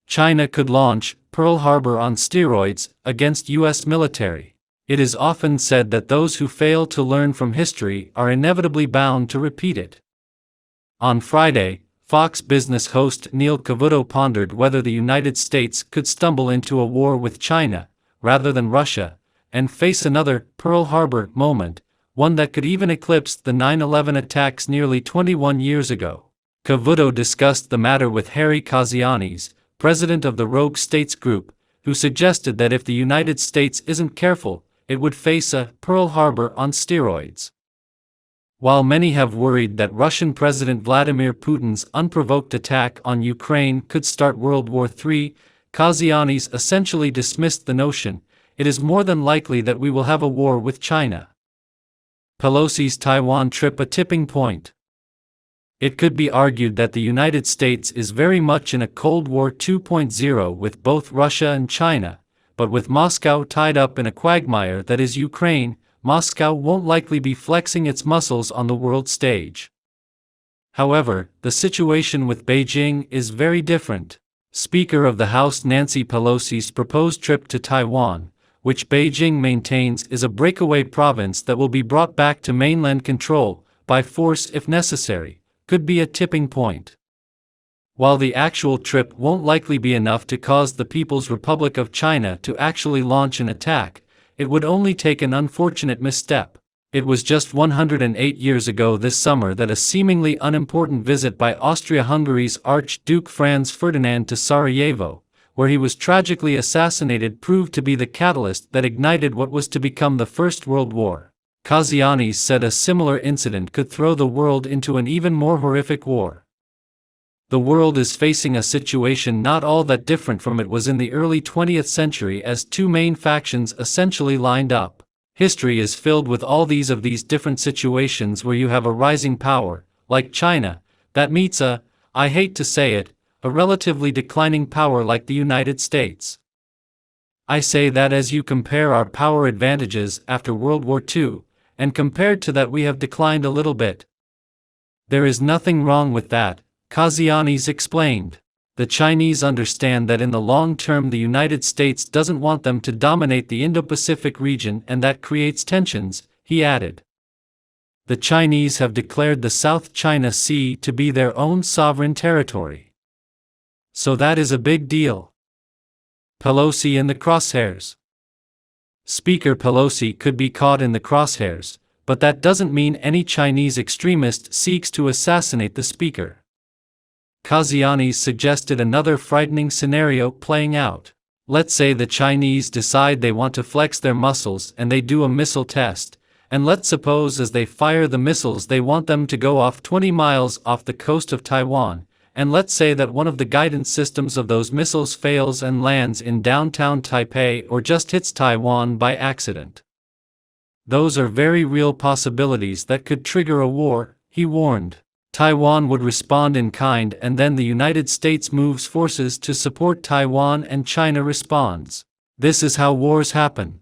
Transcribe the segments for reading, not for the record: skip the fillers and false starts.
China could launch Pearl Harbor on steroids against U.S. military. It is often said that those who fail to learn from history are inevitably bound to repeat it. On Friday, Fox Business host Neil Cavuto pondered whether the United States could stumble into a war with China, rather than Russia, and face another Pearl Harbor moment, one that could even eclipse the 9/11 attacks nearly 21 years ago. Cavuto discussed the matter with Harry Kazianis, president of the Rogue States Group, who suggested that if the United States isn't careful, it would face a Pearl Harbor on steroids. While many have worried that Russian President Vladimir Putin's unprovoked attack on Ukraine could start World War III, Kazianis essentially dismissed the notion. It is more than likely that we will have a war with China. Pelosi's Taiwan trip a tipping point. It could be argued that the United States is very much in a Cold War 2.0 with both Russia and China, but with Moscow tied up in a quagmire that is Ukraine, Moscow won't likely be flexing its muscles on the world stage. However, the situation with Beijing is very different. Speaker of the House Nancy Pelosi's proposed trip to Taiwan, which Beijing maintains is a breakaway province that will be brought back to mainland control, by force if necessary, could be a tipping point. While the actual trip won't likely be enough to cause the People's Republic of China to actually launch an attack, it would only take an unfortunate misstep. It was just 108 years ago this summer that a seemingly unimportant visit by Austria-Hungary's Archduke Franz Ferdinand to Sarajevo, where he was tragically assassinated, proved to be the catalyst that ignited what was to become the First World War. Kazianis said a similar incident could throw the world into an even more horrific war. The world is facing a situation not all that different from it was in the early 20th century as two main factions essentially lined up. History is filled with all these different situations where you have a rising power, like China, that meets I hate to say it, a relatively declining power like the United States. I say that as you compare our power advantages after World War II, and compared to that we have declined a little bit. There is nothing wrong with that, Kazianis explained. The Chinese understand that in the long term the United States doesn't want them to dominate the Indo-Pacific region and that creates tensions, he added. The Chinese have declared the South China Sea to be their own sovereign territory. So that is a big deal. Pelosi in the crosshairs. Speaker Pelosi could be caught in the crosshairs, but that doesn't mean any Chinese extremist seeks to assassinate the speaker. Kazianis suggested another frightening scenario playing out. Let's say the Chinese decide they want to flex their muscles and they do a missile test, and let's suppose as they fire the missiles they want them to go off 20 miles off the coast of Taiwan, and let's say that one of the guidance systems of those missiles fails and lands in downtown Taipei or just hits Taiwan by accident. Those are very real possibilities that could trigger a war, he warned. Taiwan would respond in kind and then the United States moves forces to support Taiwan and China responds. This is how wars happen.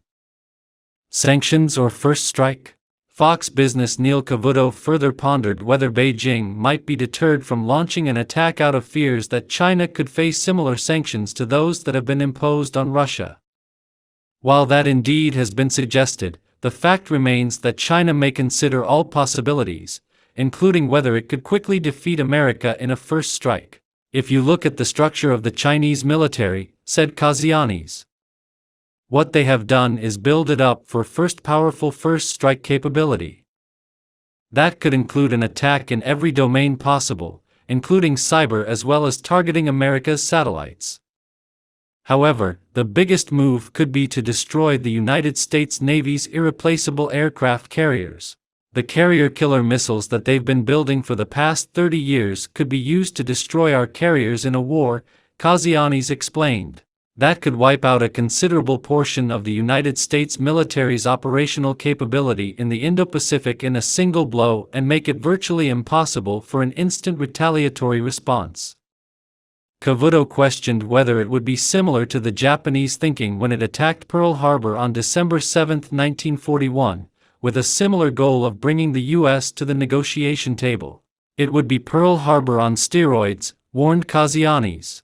Sanctions or first strike? Fox Business Neil Cavuto further pondered whether Beijing might be deterred from launching an attack out of fears that China could face similar sanctions to those that have been imposed on Russia. While that indeed has been suggested, the fact remains that China may consider all possibilities, including whether it could quickly defeat America in a first strike. If you look at the structure of the Chinese military, said Kazianis, what they have done is build it up for powerful first strike capability. That could include an attack in every domain possible, including cyber as well as targeting America's satellites. However, the biggest move could be to destroy the United States Navy's irreplaceable aircraft carriers. The carrier killer missiles that they've been building for the past 30 years could be used to destroy our carriers in a war, Kazianis explained. That could wipe out a considerable portion of the United States military's operational capability in the Indo-Pacific in a single blow and make it virtually impossible for an instant retaliatory response. Cavuto questioned whether it would be similar to the Japanese thinking when it attacked Pearl Harbor on December 7, 1941, with a similar goal of bringing the U.S. to the negotiation table. It would be Pearl Harbor on steroids, warned Kazianis.